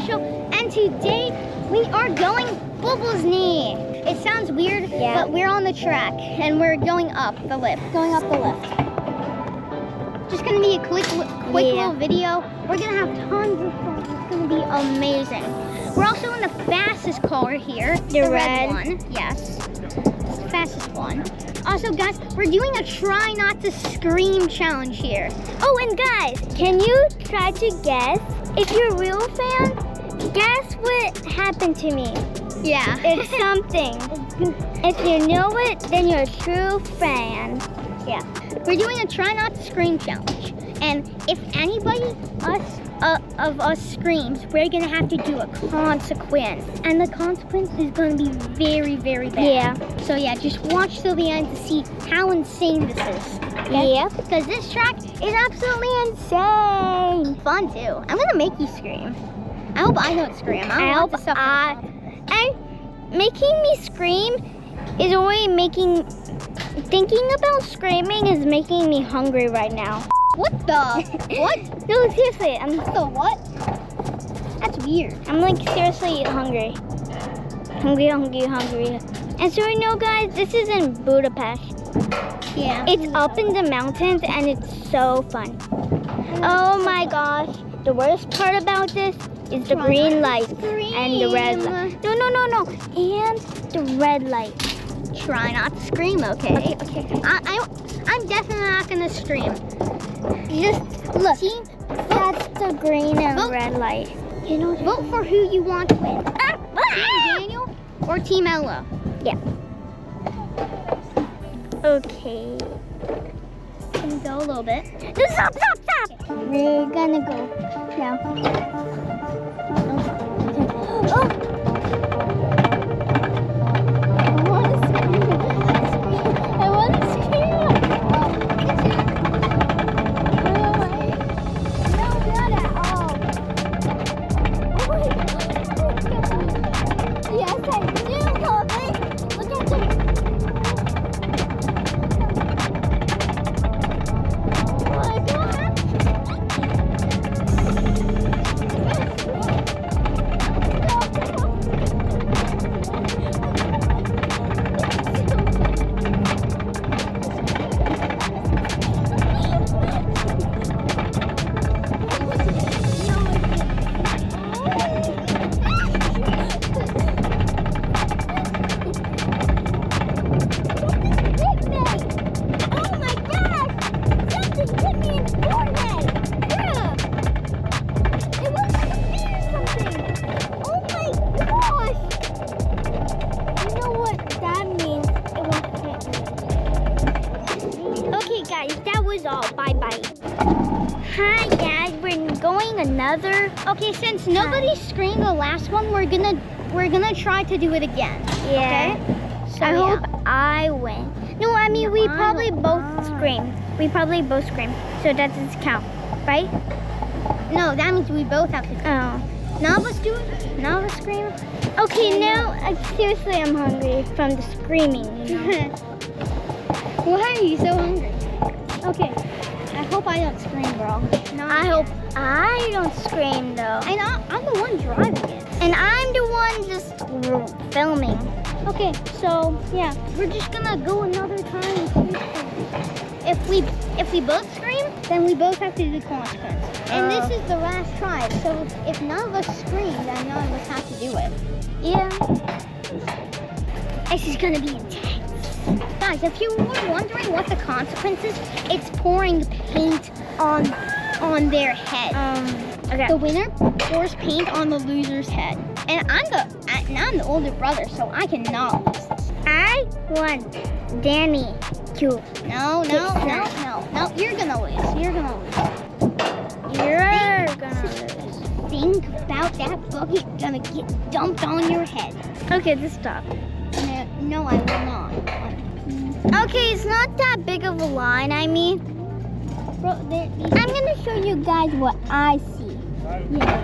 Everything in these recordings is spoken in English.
Rachel, and today we are going Bobsledding. It sounds weird, but we're on the track and we're going up the lift. Just gonna be a quick little video. We're gonna have tons of fun. It's gonna be amazing. We're also in the fastest car here, the red one. Yes, fastest one. Also, guys, we're doing a try not to scream challenge here. Oh, and guys, can you try to guess? If you're a real fan, guess what happened to me. Yeah. It's something. If you know it, then you're a true fan. Yeah. We're doing a try not to scream challenge. And if anybody of us screams, we're gonna have to do a consequence. And the consequence is gonna be very, very bad. Yeah. So yeah, just watch till the end to see how insane this is. Okay? Yeah. Because this track is absolutely insane. Fun too. I'm gonna make you scream. I hope I don't scream. I hope and making me scream is only thinking about screaming is making me hungry right now. What the? What? No, seriously, I'm the what? That's weird. I'm like seriously hungry. Hungry. And so you know, guys, this is in Budapest. Yeah. It's up in the mountains and it's so fun. Oh my gosh. The worst part about this is the green light and the red light. No. And the red light. Try not to scream, okay? Okay. I'm definitely not gonna scream. Just look. See, that's the green and red light. You know, vote for who you want to win. Team Daniel or Team Ella? Yeah. Okay. Can we go a little bit? Stop! We're gonna go now. Oh! I want to scream. No, not at all. Yes, I do love it. Look at this. Oh my God. Bye-bye. Hi guys, we're going another. Okay, since nobody screamed the last one, we're gonna try to do it again. Yeah. Okay? So I hope I win. No, I mean we probably both scream. So that doesn't count, right? No, that means we both have to scream. Oh. None of us do it. None of us scream. Okay, now seriously, I'm hungry from the screaming. You know? Why are you so hungry? Okay. I hope I don't scream, bro. No, I hope I don't scream though. And I'm the one driving it. And I'm the one just filming. Okay, so yeah, we're just gonna go another time. If we both scream, then we both have to do the consequence. And this is the last try. So if none of us scream, then none of us have to do it. Yeah. This is gonna be intense. Guys, if you were wondering what the consequence is, it's pouring paint on their head. Okay. The winner pours paint on the loser's head. And I'm the older brother, so I cannot lose this. I want Danny to. No, you're gonna lose. You're gonna lose. Think about that bucket gonna get dumped on your head. Okay, just stop. No, I will not. Okay, it's not that big of a line, I mean. Bro, I'm gonna show you guys what I see. Yeah.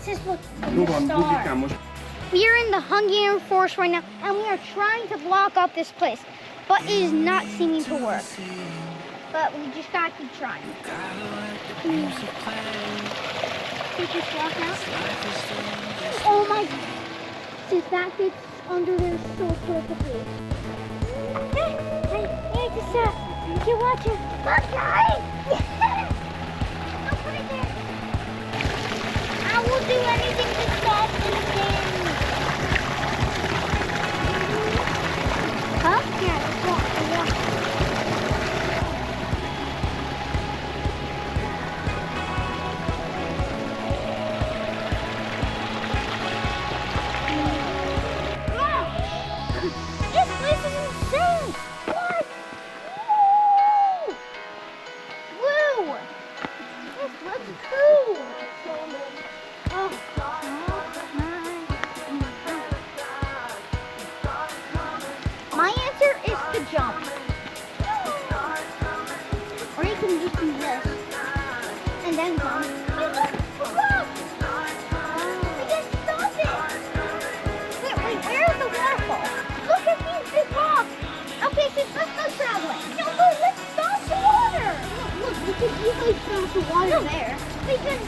Sis, look, the star. We are in the Hungarian forest right now, and we are trying to block up this place, but it is not seeming to work. But we just gotta keep trying. Take this rock out. Oh my! Sis, that fits under there so perfectly. Hey, just you're watching. Look, guys! I'll put it there. I will do anything to stop this thing. Huh? Yeah, let's walk. This place is insane! What? Woo! This looks cool! Oh, my answer is to jump. Or you can just do this. And then jump. Hey, look! A rock! I just stopped it! Wait, where's the waterfall? Look at these big rocks! Okay, so let's go traveling. No, let's stop the water! Look, we can easily stop the water there. We can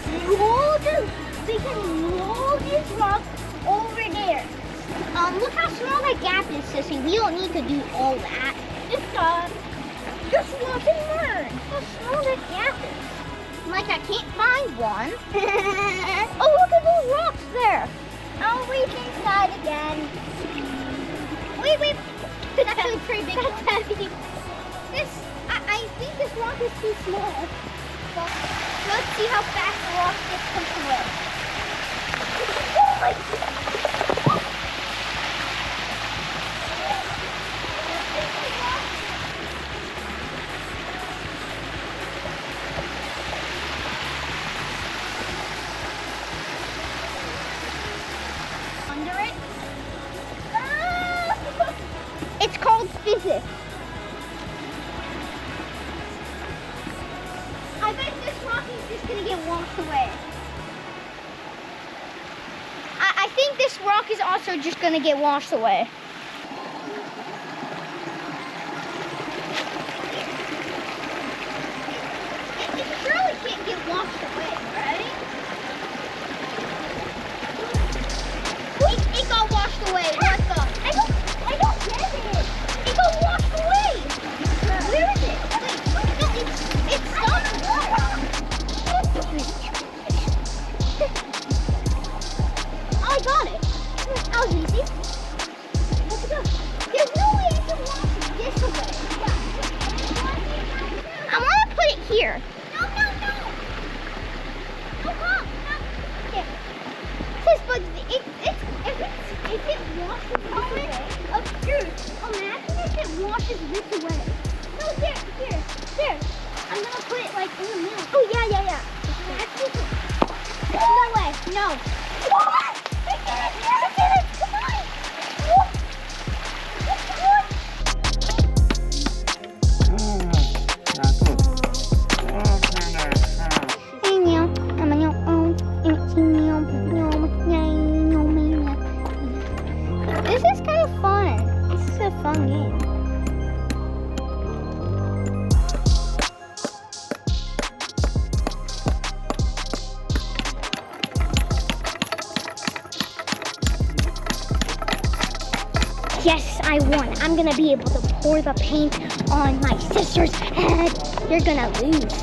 roll these rocks over there. Look how small that gap is, Sissy. We don't need to do all that. Just watch and learn how small that gap is. Like, I can't find one. Oh, look at those rocks there. I'll reach inside again. Wait. That's actually pretty big. That's heavy. I think this rock is too small. So, let's see how fast the rock gets pushed away. Oh my God. Under it. Ah! It's called physics. I bet this rock is just gonna get washed away. I think this rock is also just gonna get washed away. It surely can't get washed away, right? It got washed away. What the? I don't get it. It got washed away. Where is it? Wait, no, it's stopped water. Oh, I got it. That was easy. Let's go. There's no way I can wash this away. I want to put it here. No. Okay. But if it washes this away, imagine if it washes this away. No, here. I'm gonna put it like in the middle. Oh yeah. No way, no. What? I did it! Come on! This is kind of fun. This is a fun game. Yes, I won. I'm gonna be able to pour the paint on my sister's head. You're gonna lose.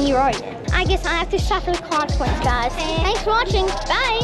You already did. I guess I have to suffer the consequence, guys. Thanks for watching. Bye.